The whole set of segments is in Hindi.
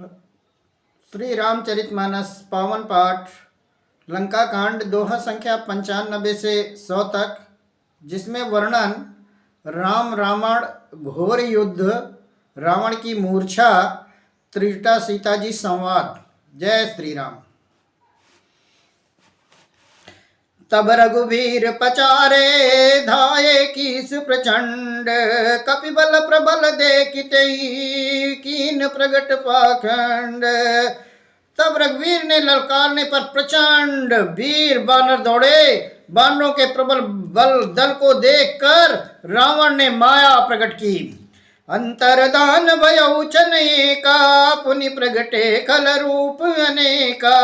श्री रामचरितमानस पावन पाठ लंका कांड दोहा संख्या 95 से 100 तक, जिसमें वर्णन राम रावण घोर युद्ध, रावण की मूर्छा, त्रिजटा सीता जी संवाद। जय श्री राम। तब रघुवीर पचारे धाये कीस प्रचंड, कपिबल प्रबल देखते कीन प्रगट पाखंड। तब रघुवीर ने ललकारने पर प्रचंड वीर बानर दौड़े। बानरों के प्रबल बल दल को देखकर रावण ने माया प्रकट की। अंतरदान भयउ चनेका, पुनि प्रगटे खल रूप अनेका।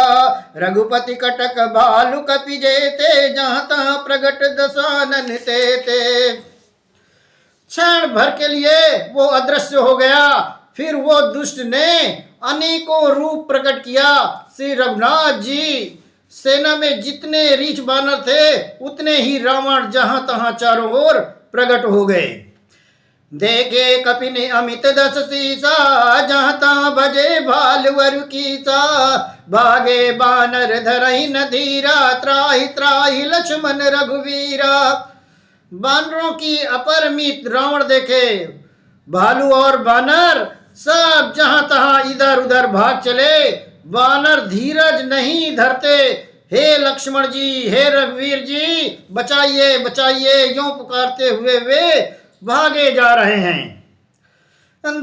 रघुपति कटक भालु कपि जेते, जहाँ तहाँ प्रगट दशानन तेते। क्षण भर के लिए वो अदृश्य हो गया। फिर वो दुष्ट ने अनेकों रूप प्रकट किया। श्री रघुनाथ जी सेना में जितने रीछ बानर थे, उतने ही रावण जहां तहां चारों ओर प्रकट हो गए। देखे कपि ने अमित दस सीसा, जहाँ तहाँ भजे भाल वर कीसा। भागे बानर धरहि न धीरा, त्राहि त्राहि लक्ष्मण रघुवीरा। बानरों की अपरमित रावण देखे। भालू और बानर सब जहां तहां इधर उधर भाग चले। बानर धीरज नहीं धरते। हे लक्ष्मण जी, हे रघुवीर जी, बचाइए बचाइए, यूं पुकारते हुए वे भागे जा रहे हैं।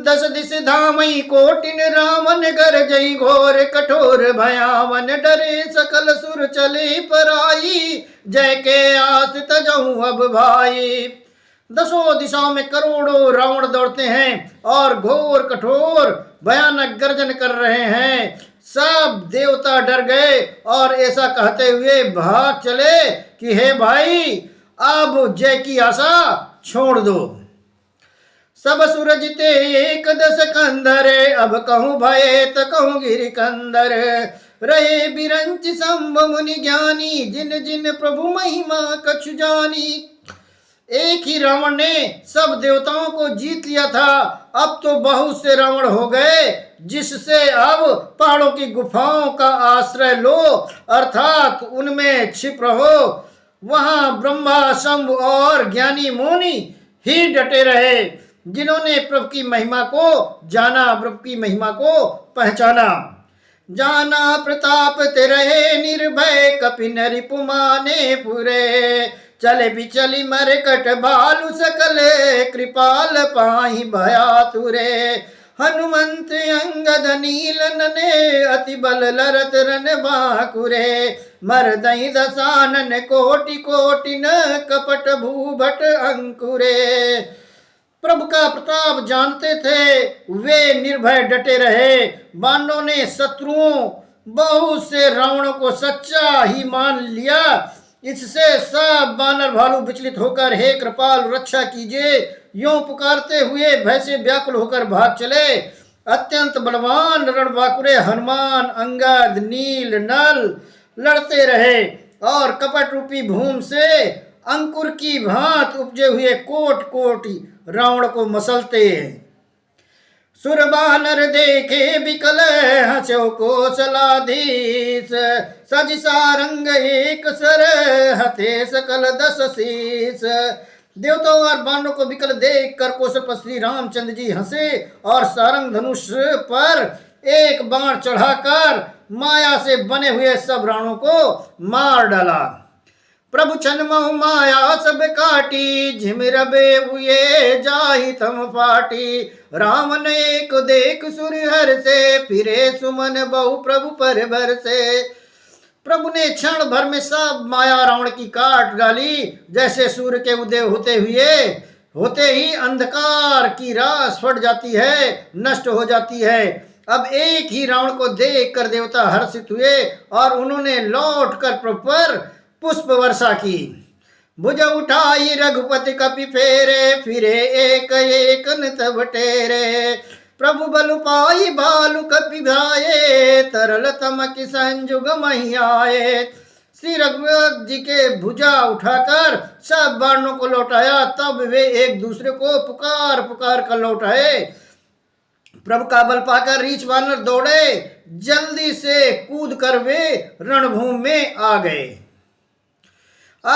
दस दिस धामई कोटिन, रावण गरजई घोर कठोर भयावन। डरे सकल सुर चले पराई, जय के आस तजहु अब भाई। दसों दिशाओं में करोड़ों रावण दौड़ते हैं और घोर कठोर भयानक गर्जन कर रहे हैं। सब देवता डर गए और ऐसा कहते हुए भाग चले कि हे भाई, अब जय की आशा छोड़ दो। सब सुर जिते एक दस कंधरे, अब कहूँ भये त कहूँ गिरि कंदर। रहे बिरंच संभ मुनि ज्ञानी, जिन जिन प्रभु महिमा कछु जानी। एक ही रावण ने सब देवताओं को जीत लिया था। अब तो बहुत से रावण हो गए, जिससे अब पहाड़ों की गुफाओं का आश्रय लो, अर्थात उनमें छिप रहो। वहां ब्रह्मा शंभ और ज्ञानी मुनि ही डटे रहे, जिन्होंने प्रभु की महिमा को जाना, प्रभु की महिमा को पहचाना। जाना प्रताप ते रहे निर्भय, कपि न रिपु माने पुरे। चले बिचली मरकट भालु सकल, कृपाल पाहि भयातुरे। हनुमंत अंगद नील नने, अति बल लरत रन बाकुरे। मरदई दसानन कोटि कोटि, न कपट भूभट अंकुरे। प्रभु का प्रताप जानते थे, वे निर्भय डटे रहे। बानरों ने शत्रुओं बहुत से रावणों को सच्चा ही मान लिया। इससे सब बानर भालू विचलित होकर हे कृपाल रक्षा कीजिए, यूं पुकारते हुए भय से व्याकुल होकर भाग चले। अत्यंत बलवान रणबांकुरे हनुमान, अंगद, नील, नल लड़ते रहे और कपट रूपी भूम से अंकुर की भांत उपजे हुए कोट कोटि रावण को मसलते हैं। सुर बानर देखे बिकल, हंसो कौशलाधीश। सज सारंग एक सर, हथे सकल दस शीस। देवताओं और बानरों को विकल देख कर कौशल पर श्री रामचंद्र जी हंसे और सारंग धनुष पर एक बाण चढ़ाकर माया से बने हुए सब रावणों को मार डाला। प्रभु छनमहु माया सब काटी, झिमिरबे हुए जाहि थम फाटी। राम ने एक देख सुर हर से, फिरे सुमन बहु प्रभु पर भर से। प्रभु ने क्षण भर में सब माया रावण की काट डाली। जैसे सूर्य के उदय होते ही अंधकार की रास फट जाती है, नष्ट हो जाती है। अब एक ही रावण को देख कर देवता हर्षित हुए और उन्होंने लौट कर प्रभु पर पुष्प वर्षा की। भुज उठाई रघुपति कपि फेरे, फिरे एक एक तब टेरे। प्रभु बल पाई भालु कपि भाये, तरल तमक संजुग मही आए। श्री रघुनाथ जी के भुजा उठाकर सब बाणों को लौटाया। तब वे एक दूसरे को पुकार पुकार कर लौटाए। प्रभु का बल पाकर रीछ वानर दौड़े, जल्दी से कूद कर वे रणभूमि में आ गए।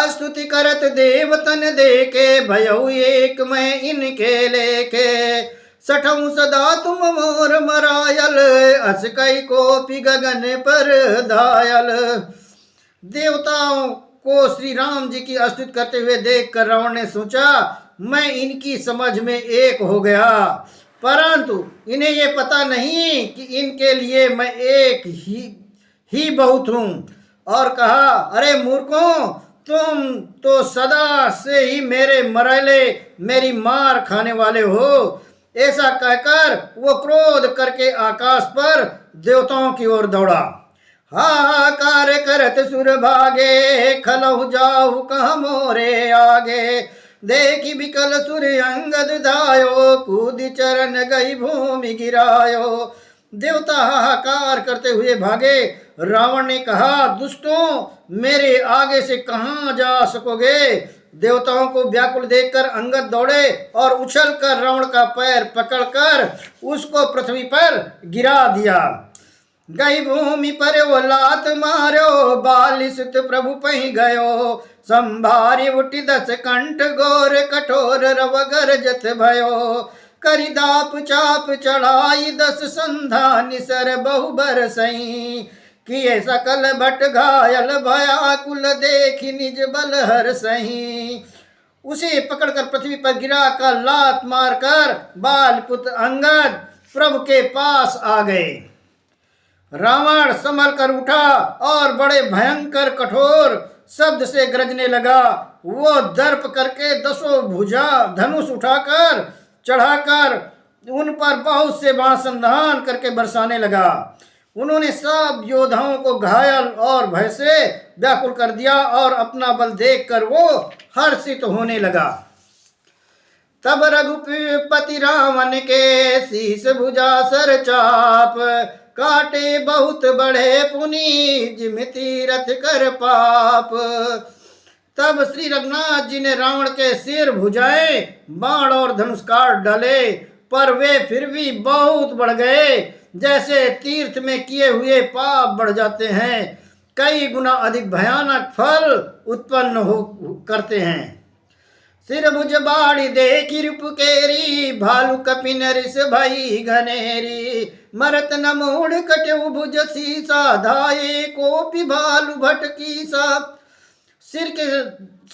स्तुति करत देवतन देके, भयउ एक मैं इनके लेके। सठऊ सदा तुम मोर मरायल, अस कई कोपी गगन पर दायल। देवताओं को श्री राम जी की स्तुति करते हुए देखकर रावण ने सोचा, मैं इनकी समझ में एक हो गया, परंतु इन्हें ये पता नहीं कि इनके लिए मैं एक ही बहुत हूं। और कहा, अरे मूर्खों, तुम तो सदा से ही मेरे मरैले, मेरी मार खाने वाले हो। ऐसा कहकर वो क्रोध करके आकाश पर देवताओं की ओर दौड़ा। हाहाकार करत सुर भागे, खलहु जाहु कह मोरे आगे। देखी बिकल सुर अंगद धायो, कूद चरण गई भूमि गिरायो। देवता हाहाकार करते हुए भागे। रावण ने कहा, दुष्टों, मेरे आगे से कहां जा सकोगे। देवताओं को व्याकुल देखकर अंगद दौड़े और उछलकर रावण का पैर पकड़कर उसको पृथ्वी पर गिरा दिया। गई भूमि पर वो लात मारो, बालिसुत प्रभु पही गयो। संभारी उठी 10 कंठ गोर, कठोर रव गरजत भयो। करी दाप चाप चढ़ाई 10 संधा, निसर बहु बरसई। किए सकल भट घायल, भयाकुल देखी निज बल हर सही। उसे पकड़कर पृथ्वी पर गिरा कर लात मारकर बालपुत्र अंगद प्रभु के पास आ गए। रावण संभल कर उठा और बड़े भयंकर कठोर शब्द से गरजने लगा। वो दर्प करके 10 भुजा धनुष उठाकर चढ़ाकर उन पर बहुत से बाण संधान करके बरसाने लगा। उन्होंने सब योद्धाओं को घायल और भय से व्याकुल कर दिया और अपना बल देखकर वो हर्षित होने लगा। तब रघुपति रावण के शीस भुजा सर चाप, काटे बहुत बड़े पुनि जिम तीरथ कर पाप। तब श्री रघुनाथ जी ने रावण के सिर भुजाएं बाण और धनुष काट डाले, पर वे फिर भी बहुत बढ़ गए। जैसे तीर्थ में किए हुए पाप बढ़ जाते हैं, कई गुना अधिक भयानक फल उत्पन्न हो करते हैं। सिर भुज बाड़ी देखी रूप केरी, भालू कपिन रिस भई घनेरी। मरत न मूढ़ कटऊ भुज सीसा, धाये कोपि भालू भटकी सा। सिर के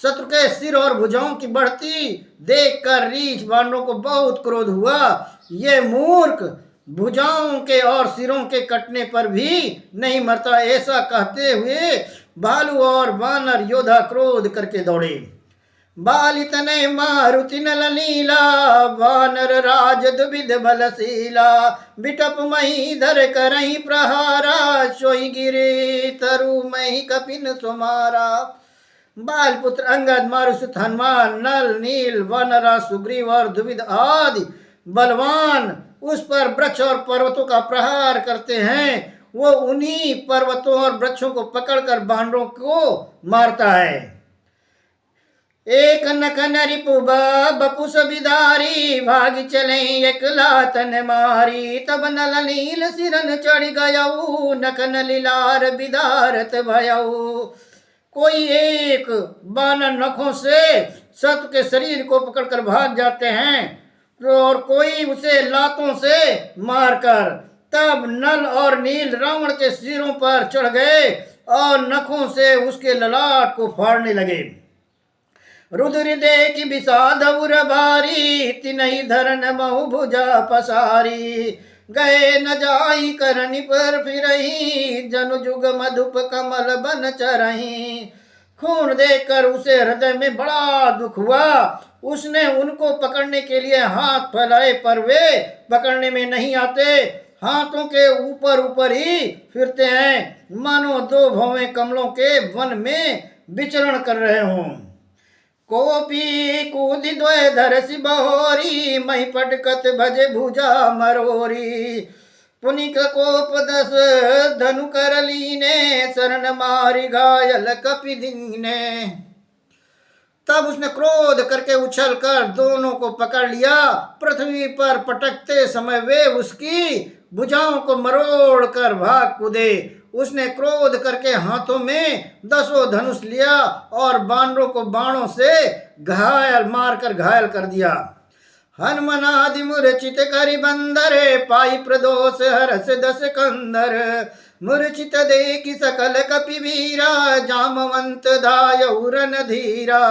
शत्रु के सिर और भुजाओं की बढ़ती देखकर रीछ बानरों को बहुत क्रोध हुआ। ये मूर्ख भुजाओं के और सिरों के कटने पर भी नहीं मरता, ऐसा कहते हुए भालू और वानर योद्धा क्रोध करके दौड़े। बालित ने मारुति नल नीला, वानर राज दुविध बलशीला। बिटप मही धर करही प्रहारा, सोई गिरे तरु मही कपिन सुमारा। बालपुत्र अंगद, मारुसुत हनुमान, नल नील, वानरा, सुग्रीव और दुविध आदि बलवान उस पर वृक्ष और पर्वतों का प्रहार करते हैं। वो उन्हीं पर्वतों और वृक्षों को पकड़कर बानरों को मारता है। एक नखन रिपु बपुस बिदारी, भाग चले एक लातन मारी। तब नल नील सिरन चढ़ गयऊ, नखन लीलार बिदारत भयऊ। कोई एक बानर नखों से शत्रु के शरीर को पकड़कर भाग जाते हैं और कोई उसे लातों से मारकर। तब नल और नील रावण के सिरों पर चढ़ गए और नखों से उसके ललाट को फाड़ने लगे। रुद्र देखी विषाद उर भारी, तिनहि धरन महु भुजा पसारी। गए न जाई करनी पर फिरही, जनु जुग मधुप कमल बन चरही। खून देखकर उसे हृदय में बड़ा दुख हुआ। उसने उनको पकड़ने के लिए हाथ फैलाए, पर वे पकड़ने में नहीं आते। हाथों के ऊपर ऊपर ही फिरते हैं, मानो 2 भौवें कमलों के वन में विचरण कर रहे हों। कोपी कूदि द्वय धरसि बहोरी, मही पटकत भजे भुजा मरोरी। पुनिक कोप 10 धनु कर लीने, शरण मारि घायल कपि दीने। तब उसने क्रोध करके उछल कर दोनों को पकड़ लिया। पृथ्वी पर पटकते समय वे उसकी भुजाओं को मरोड़ कर भाग कूदे। उसने क्रोध करके हाथों में 10 धनुष लिया और बानरों को बाणों से मारकर घायल कर दिया। हनुमनादि मूर्छित करि बंदर, पाई प्रदोष हरस 10 कंदर। मूर्छित देखि सकल कपि वीरा, जामवंत धायउ रणधीरा।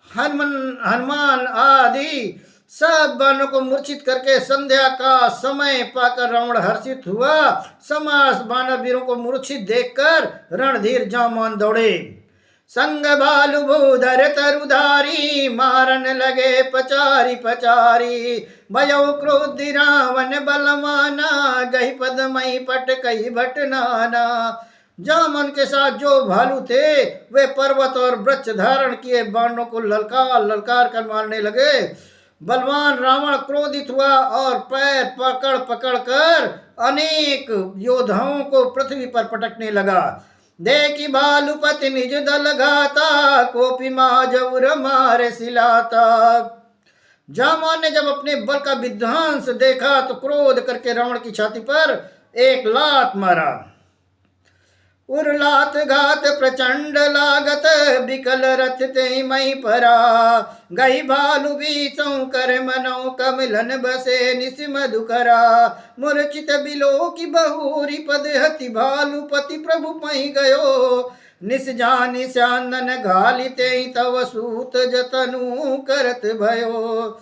हनुमान आदि सब बाणों को मूर्छित करके संध्या का समय पाकर रावण हर्षित हुआ। समस्त बानर वीरों को मूर्छित देखकर रणधीर जामवान दौड़े। संग भालु भूधर तरुधारी, मारन लगे पचारी पचारी। भयो क्रोधि रावण बलवाना, गही पदमई पट कही भट नाना। जामन के साथ जो भालू थे वे पर्वत और वृक्ष धारण किए बाणों को ललकार ललकार कर मारने लगे। बलवान रावण क्रोधित हुआ और पैर पकड़ पकड़ कर अनेक योद्धाओं को पृथ्वी पर पटकने लगा। देखी भालुपति निज दल घाता, कोपी माजौर मारे सिलाता। जामवान ने जब अपने बल का विध्वंस देखा तो क्रोध करके रावण की छाती पर एक लात मारा। उर्लात घात प्रचंड लागत, बिकल रथ ते मई परा। गई भालु बीचों कर मनो, कमलन बसे निस मधुकरा। मूर्छित बिलो की बहुरी पद हति, भालुपति प्रभु पई गयो। निस जानि स्यांदन घालिते, तव सूत जतनु करत भयो।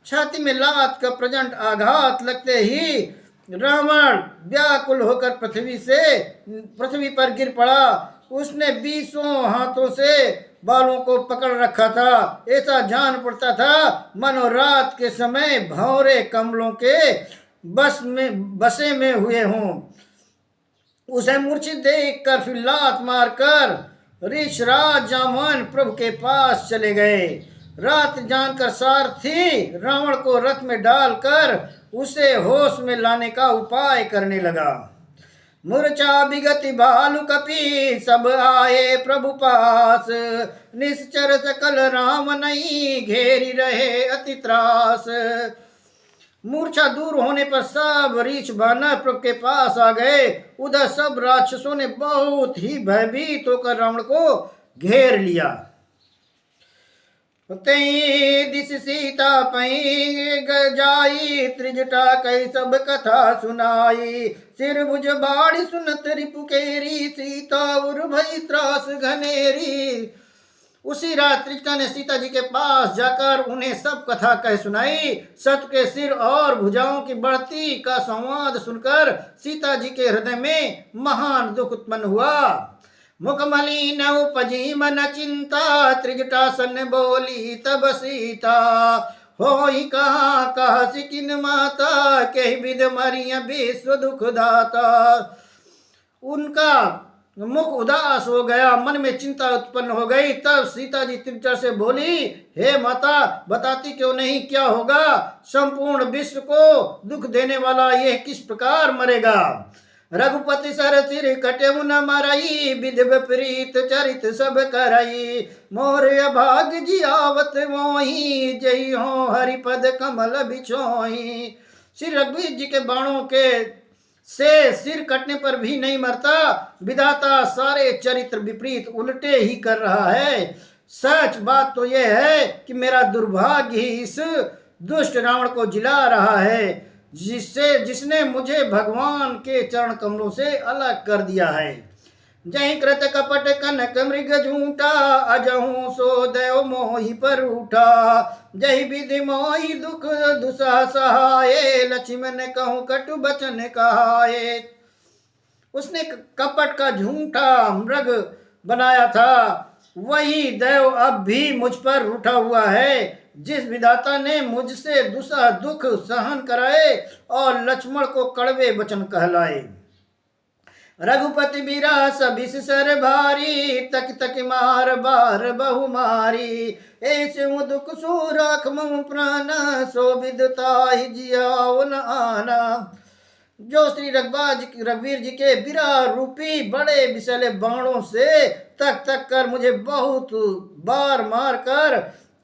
छाती में लात का प्रचंड आघात लगते ही रावण व्याकुल होकर पृथ्वी पर गिर पड़ा। उसने 20 हाथों से बालों को पकड़ रखा था। ऐसा जान पड़ता था मानो रात के समय भंवरे कमलों के बसे में हुए हों। उसे मूर्छित देख कर फिर लात मारकर ऋषराज जामवान प्रभु के पास चले गए। रात जानकर सारथी रावण को रथ में डालकर उसे होश में लाने का उपाय करने लगा। मूर्छा विगति भालु कपि, सब आए प्रभु पास। निश्चर सकल राम नहीं, घेरी रहे अति त्रास। मूर्छा दूर होने पर सब रीछ बानर प्रभु के पास आ गए। उधर सब राक्षसों ने बहुत ही भयभीत होकर रावण को घेर लिया। दिस सीता पई जाई, त्रिजटा कई सब कथा सुनाई। सिर भुज बाड़ी सुनत रिपु केरी, सीता उर भई त्रास घनेरी। उसी रात त्रिजटा ने सीता जी के पास जाकर उन्हें सब कथा कह सुनाई। सत के सिर और भुजाओं की बढ़ती का संवाद सुनकर सीता जी के हृदय में महान दुख उत्पन्न हुआ। मुख मलिन उपजी मन चिंता, त्रिजटा सन बोली तब सीता। होई कहाँ कहा सिकिन माता, कही विध मरिया विश्व दुख दाता। उनका मुख उदास हो गया, मन में चिंता उत्पन्न हो गई। तब सीता जी त्रिजटा से बोली, हे माता, बताती क्यों नहीं क्या होगा? संपूर्ण विश्व को दुख देने वाला यह किस प्रकार मरेगा? रघुपति सर सिर कटेउ न मरई, विधि विपरीत चरित सब करई। मोर अभाग जियावत मोही, जई हो हरिपद कमल बिछोही। श्री रघुवीर जी के बाणों के से सिर कटने पर भी नहीं मरता। विधाता सारे चरित्र विपरीत उल्टे ही कर रहा है। सच बात तो यह है कि मेरा दुर्भाग्य ही इस दुष्ट रावण को जिला रहा है, जिसने मुझे भगवान के चरण कमलों से अलग कर दिया है। जय कृत कपट कनक मृग झूठा, अजहू सो देव मोहि पर उठा। जय विधि मोहि दुख दुसह सहाये, लक्ष्मण कहूँ कटु बचन कहाये। उसने कपट का झूठा मृग बनाया था, वही देव अब भी मुझ पर उठा हुआ है। जिस विधाता ने मुझसे दुसह दुख सहन कराए और लक्ष्मण को कड़वे वचन कहलाए। रघुपति बिरास बिस सर भारी, तक तक मार बार बहु मारी। ऐसे दुख सो राख मम प्राण, सो विदता ही जियाओ न आना। जो श्री रघुवीर जी के विरह रूपी बड़े विषैले बाणों से तक तक कर मुझे बहुत बार मार कर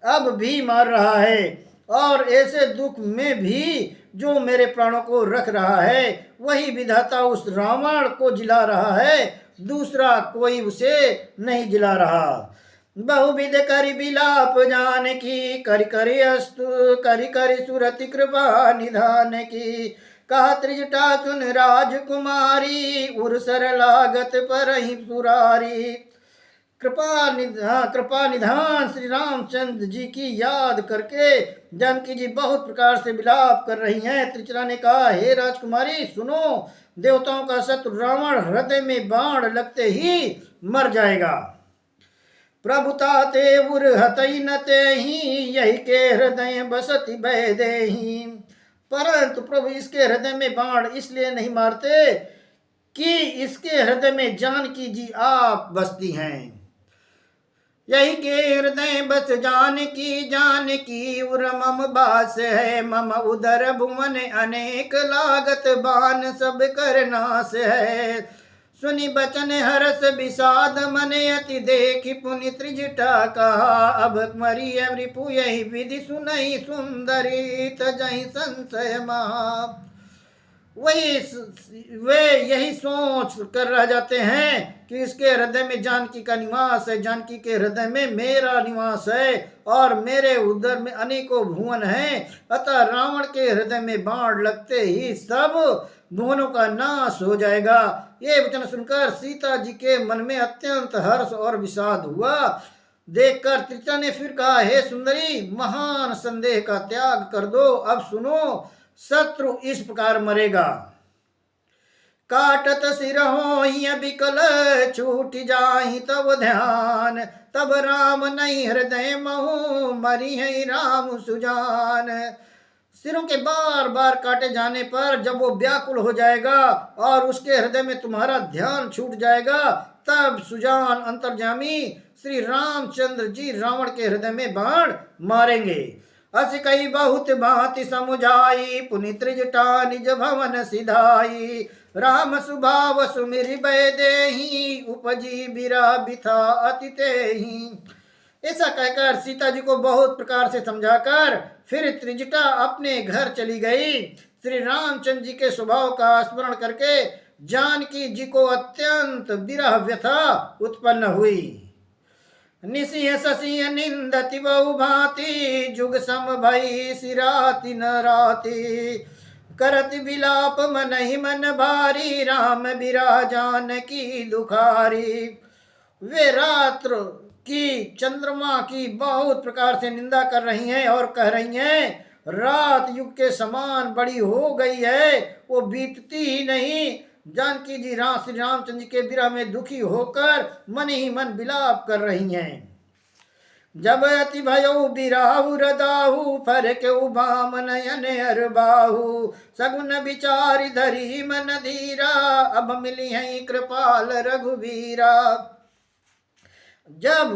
अब भी मार रहा है, और ऐसे दुख में भी जो मेरे प्राणों को रख रहा है, वही विधाता उस रावण को जिला रहा है, दूसरा कोई उसे नहीं जिला रहा। बहुविध करि बिलाप जान की, करि करि अस्तु करि करि सुरति कृपा निधान की। कहा त्रिजटा चुन राजकुमारी, उर्सर लागत पर ही सुरारी। कृपा निधान श्री रामचंद्र जी की याद करके जानकी जी बहुत प्रकार से विलाप कर रही हैं। त्रिजटा ने कहा, हे राजकुमारी सुनो, देवताओं का शत्रु रावण हृदय में बाण लगते ही मर जाएगा। प्रभुता ते उर हतई न तेहि, यही के हृदय बसति भय देहि। परंतु प्रभु इसके हृदय में बाण इसलिए नहीं मारते कि इसके हृदय में जानकी जी आप बसती हैं। यही के हृदय बस जानकी उर मम बास है, मम उदर भुवन अनेक लागत बान सब कर नाश है। सुनि बचन हरस विषाद मने अति देखि पुनि त्रिजटा कहा, अब मरिय रिपु यही विधि सुनई सुंदरी तजहि संशय महा। वे यही सोच कर रह जाते हैं कि इसके हृदय में जानकी का निवास है, जानकी के हृदय में मेरा निवास है, और मेरे उदर में अनेकों भुवन हैं। अतः रावण के हृदय में बाण लगते ही सब भुवनों का नाश हो जाएगा। ये वचन सुनकर सीता जी के मन में अत्यंत हर्ष और विषाद हुआ। देखकर त्रिजटा ने फिर कहा, हे सुंदरी, महान संदेह का त्याग कर दो। अब सुनो, शत्रु इस प्रकार मरेगा। काटत सिर होहि बिकल छूट जाहि तब ध्यान, तब राम नहीं हृदय महु मरी है राम सुजान। सिरों के बार बार काटे जाने पर जब वो व्याकुल हो जाएगा और उसके हृदय में तुम्हारा ध्यान छूट जाएगा, तब सुजान अंतर्जामी श्री रामचंद्र जी रावण के हृदय में बाण मारेंगे। अस कई बहुत भांति समुझाई, पुनि त्रिजटा निज भवन सिधाई। राम सुभाव सुमिरि भय देहि, उपजी बिरह बिथा अति तेहि। ऐसा कहकर सीता जी को बहुत प्रकार से समझाकर फिर त्रिजटा अपने घर चली गई। श्री रामचंद्र जी के स्वभाव का स्मरण करके जानकी जी को अत्यंत विरह व्यथा उत्पन्न हुई। निसिह ससिह निंदति बहु भांति, जुग सम भई सिराति न राति। करति विलाप मन ही मन भारी, राम बिरह जानकी दुखारी। वे रात्र की चंद्रमा की बहुत प्रकार से निंदा कर रही हैं और कह रही हैं, रात युग के समान बड़ी हो गई है, वो बीतती ही नहीं। जानकी जी श्री रामचंद्र जी के विरह में दुखी होकर मन ही मन विलाप कर रही हैं। जब अति भयो बिराहु रदाहु, फरक उबाम नयन अर बाहु। सगुन विचारि धरी मन धीरा, अब मिली है कृपाल रघुवीरा। जब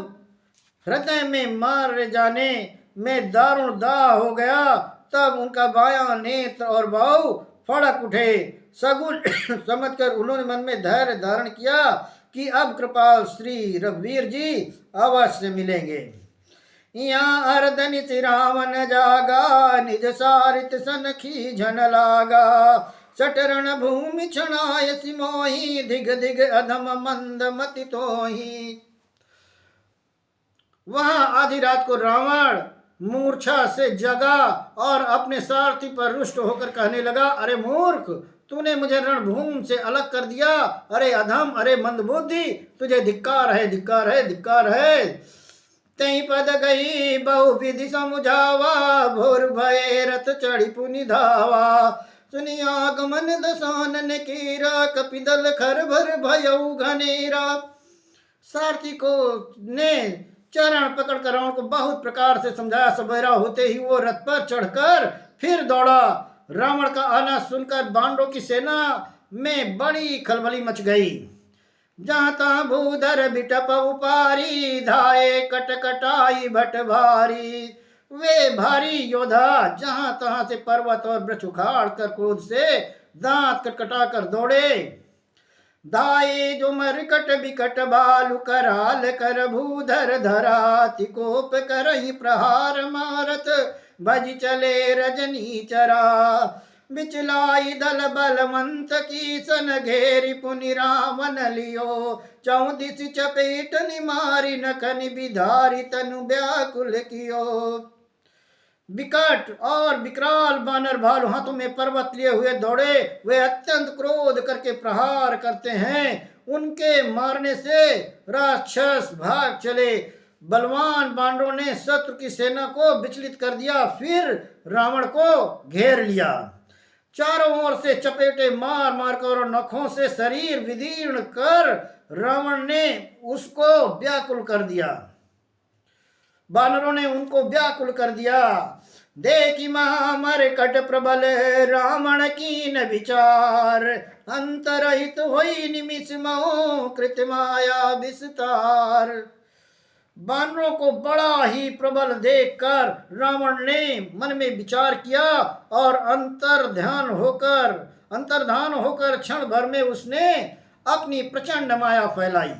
हृदय में मार जाने में दारुण दाह हो गया, तब उनका बायां नेत्र और बाहु फड़क उठे। सगुन समझकर उन्होंने मन में धैर्य धारण किया कि अब कृपाल श्री रघुवीर जी अवश्य मिलेंगे। यहाँ अर्धनि रावण जागा, निज सारित सन खीझन लागा। सटरण भूमि क्षणाय सिमोहि, दिग दिग अधम मंद मति तोहि। वहां आधी रात को रावण मूर्छा से जगा और अपने सारथी पर रुष्ट होकर कहने लगा, अरे मूर्ख, तूने मुझे रणभूमि से अलग कर दिया। अरे अधम, अरे मंदबुद्धि, तुझे धिक्कार है, धिक्कार है, धिक्कार है। तई पद गई बहु विधि समुझावा, भोर भय रथ चढ़ी पुनि धावा। सुनि आगमन दसानन कीरा, कपिदल खर भर भयउ घनेरा। सारथी को ने चरण पकड़ कर रावण को बहुत प्रकार से समझाया। सवेरा होते ही वो रथ पर चढ़कर फिर दौड़ा। रावण का आना सुनकर बांडों की सेना में बड़ी खलबली मच गई। जहाँ तहाँ भूधर बिटप उपारी, धाये कटकटाई भट भारी। वे भारी योद्धा जहाँ तहाँ से पर्वत और वृक्ष उखाड़ कर क्रोध से दांत कटकटा कर दौड़े। दाए जो मरकट बिकट बालु कराल कर भूधर धरा, तिकोप करहि प्रहार मारत भज चले रजनी चरा। बिचलाई दल बलवंत की सन घेरी पुनि रावण लियो, चौदिस चपेट निमारी नखनि बिधारी तनु व्याकुल कियो। विकट और विकराल बानर भालू हाथों में पर्वत लिए हुए दौड़े। वे अत्यंत क्रोध करके प्रहार करते हैं। उनके मारने से राक्षस भाग चले। बलवान बानरों ने शत्रु की सेना को विचलित कर दिया, फिर रावण को घेर लिया। चारों ओर से चपेटे मार मार कर और नखों से शरीर विदीर्ण कर रावण ने उसको व्याकुल कर दिया। बानरों ने उनको व्याकुल कर दिया। देखी महामरकट प्रबल रावण कीन विचार, अंतरहित होई निमिष महो कृत माया विस्तार। बानरों को बड़ा ही प्रबल देखकर रावण ने मन में विचार किया और अंतर्धान होकर क्षण भर में उसने अपनी प्रचंड माया फैलाई।